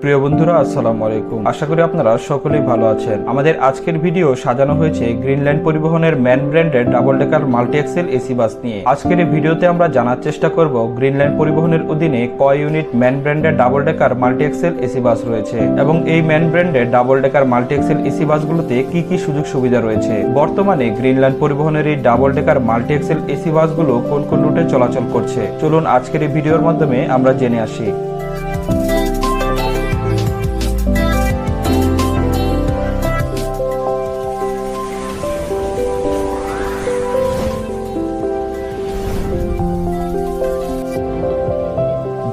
প্রিয় বন্ধুরা, আসসালামু আলাইকুম। আশা করি আপনারা সকলেই ভালো আছেন। আমাদের আজকের ভিডিও সাজানো হয়েছে গ্রিনল্যান্ড পরিবহনের ম্যান ব্র্যান্ডের double decker multi axle AC বাস নিয়ে। আজকের এই ভিডিওতে আমরা জানার চেষ্টা করব গ্রিনল্যান্ড পরিবহনের অধীনে কয় ইউনিট ম্যান ব্র্যান্ডের double decker multi axle AC bus রয়েছে এবং এই ম্যান ব্র্যান্ডের double decker multi axle AC বাসগুলোতে কি কি সুযোগ সুবিধা রয়েছে। বর্তমানে গ্রিনল্যান্ড পরিবহনের এই double decker multi axle AC বাসগুলো কোন কোন রুটে চলাচল করছে, চলুন আজকের এই ভিডিওর মাধ্যমে আমরা জেনে আসি।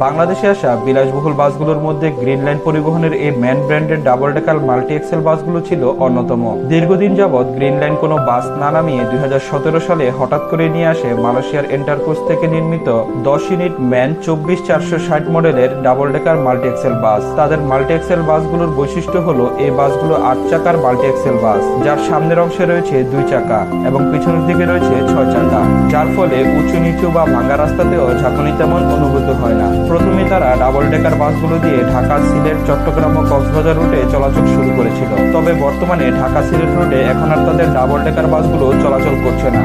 বাংলাদেশে আসা বিলাসবহুল বাসগুলোর মধ্যে গ্রিনল্যান্ড পরিবহনের এই ম্যান ব্র্যান্ডের ডাবল ডেকার মাল্টি এক্সেল বাসগুলো ছিল অন্যতম। দীর্ঘদিন যাবৎ গ্রিনল্যান্ড কোনো বাস না নামিয়ে 2017 সালে হঠাৎ করে নিয়ে আসে মালয়েশিয়ার এন্টারকোস থেকে নির্মিত 10 ইউনিট ম্যান 24460 মডেলের ডাবল ডেকার মাল্টি এক্সেল বাস। তাদের মাল্টি এক্সেল বাসগুলোর বৈশিষ্ট্য হলো এই বাসগুলো 8 চাকার মাল্টি এক্সেল বাস, যার সামনের অংশে রয়েছে 2 চাকা এবং পিছনের দিকে রয়েছে 6 চাকা, যার ফলে উঁচু নিচু বা ভাঙা রাস্তাতেও ঝাঁকুনি তেমন অনুভূত হয় না। প্রথমে তারা ডাবল ডেকার বাসগুলো দিয়ে ঢাকা, সিলেট, চট্টগ্রাম ও কক্সবাজার রুটে চলাচল শুরু করেছিল। তবে বর্তমানে ঢাকা সিলেট রুটে এখন আর তাদের ডাবল ডেকার বাসগুলো চলাচল করছে না।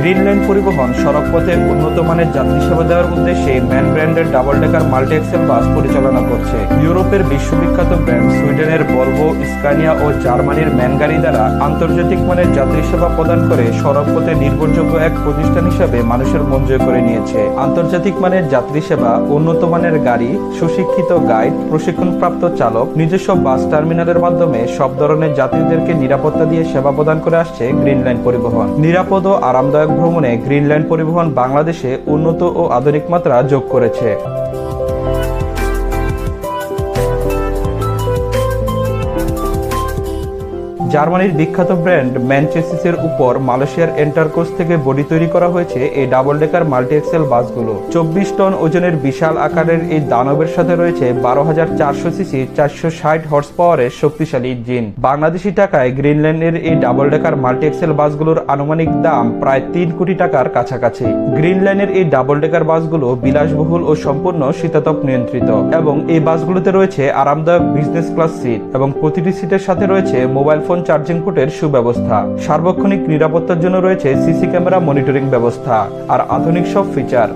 গ্রিনল্যান্ড পরিবহন সড়ক পথে উন্নত মানের যাত্রী সেবা দেওয়ার উদ্দেশ্যে ম্যান ব্র্যান্ডের ডাবল ডেকার মাল্টি এক্সেল বাস পরিচালনা করছে। ইউরোপের বিশ্ববিখ্যাত ব্র্যান্ড সুইডেনের ভলভো, স্কানিয়া ও জার্মানির ম্যান গাড়ি দ্বারা আন্তর্জাতিক মানের যাত্রী সেবা প্রদান করে সড়ক পথে নির্ভরযোগ্য এক প্রতিষ্ঠান হিসেবে মানুষের মন জয় করে নিয়েছে। আন্তর্জাতিক মানের যাত্রী সেবা, উন্নত মানের গাড়ি, সুশিক্ষিত গাইড, প্রশিক্ষণপ্রাপ্ত চালক, নিজস্ব বাস টার্মিনালের মাধ্যমে সব ধরনের যাত্রীদেরকে নিরাপত্তা দিয়ে সেবা প্রদান করে আসছে গ্রিনল্যান্ড পরিবহন। নিরাপদ ও আরামদায়ক ভ্রমণে গ্রিনল্যান্ড পরিবহন বাংলাদেশে উন্নত ও আধুনিক মাত্রা যোগ করেছে। জার্মানির বিখ্যাত ব্র্যান্ড ম্যানচেসিসের উপর মালয়েশিয়ার এন্টারকোস থেকে বডি তৈরি করা হয়েছে এই ডাবল ডেকার মাল্টি এক্সেল বাসগুলো। 24 টন ওজনের বিশাল আকারের এই দানবের সাথে রয়েছে 12,400 সিসি 460 হর্স পাওয়ারের শক্তিশালী ইঞ্জিন। বাংলাদেশি টাকায় গ্রিনল্যান্ডের এই ডাবল ডেকার মাল্টি এক্সেল বাসগুলোর আনুমানিক দাম প্রায় 3 কোটি টাকার কাছাকাছি। গ্রিনল্যান্ডের এই ডাবল ডেকার বাসগুলো বিলাসবহুল ও সম্পূর্ণ শীতাতপ নিয়ন্ত্রিত এবং এই বাসগুলোতে রয়েছে আরামদায়ক বিজনেস ক্লাস সিট এবং প্রতিটি সিটের সাথে রয়েছে মোবাইল ফোন চার্জিং পোর্টের সুব্যবস্থা। সার্বক্ষণিক নিরাপত্তার জন্য রয়েছে সিসি ক্যামেরা মনিটরিং ব্যবস্থা আর আধুনিক সব ফিচার।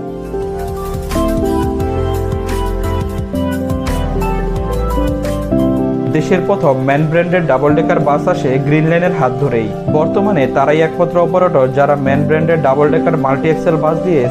দেশের প্রথম ম্যান ব্র্যান্ডের ডাবল ডেকার বাস আসে গ্রিনল্যান্ডের হাত ধরেই। বর্তমানে তারাই একমাত্র অপারেটর যারা ম্যান ব্র্যান্ডের ডাবল ডেকার মাল্টি এক্সেল বাস দিয়ে